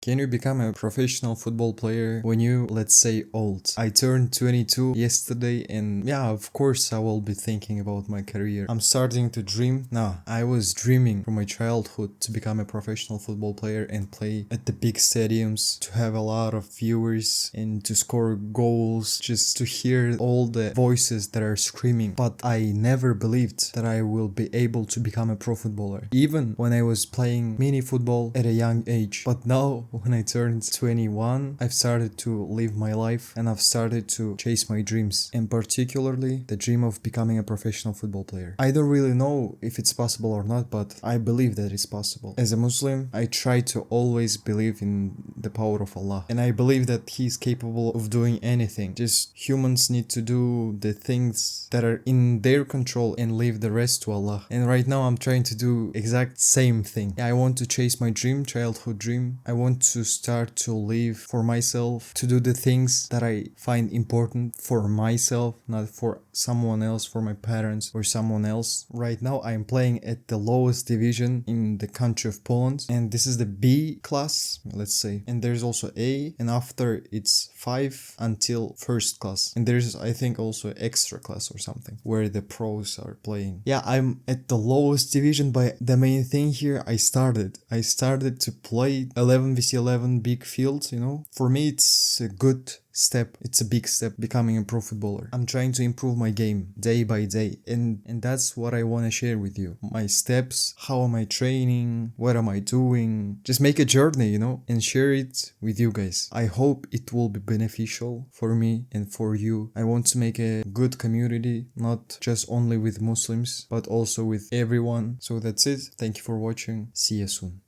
Can you become a professional football player when you, let's say, old? I turned 22 yesterday and yeah, of course I will be thinking about my career. I'm starting to dream. No, I was dreaming from my childhood to become a professional football player and play at the big stadiums, to have a lot of viewers and to score goals, just to hear all the voices that are screaming. But I never believed that I will be able to become a pro footballer, even when I was playing mini football at a young age. But now, when I turned 21, I've started to live my life and I've started to chase my dreams, and particularly the dream of becoming a professional football player. I don't really know if it's possible or not, but I believe that it's possible. As a Muslim, I try to always believe in the power of Allah, and I believe that He is capable of doing anything. Just humans need to do the things that are in their control and leave the rest to Allah. And right now I'm trying to do exact same thing. I want to chase my dream, childhood dream. I want to start to live for myself, to do the things that I find important for myself, not for someone else, for my parents or someone else. Right now I'm playing at the lowest division in the country of Poland, and this is the B class, let's say. And there's also A, and after it's 5 until first class. And there's, I think, also extra class or something where the pros are playing. Yeah, I'm at the lowest division, but the main thing here, I started to play 11v11 big fields, you know. For me, it's a good step. It's a big step, becoming a pro footballer. I'm trying to improve my game day by day, and that's what I want to share with you. My steps, how am I training, what am I doing, just make a journey, you know, and share it with you guys. I hope it will be beneficial for me and for you. I want to make a good community, not just only with Muslims, but also with everyone. So that's it. Thank you for watching. See you soon.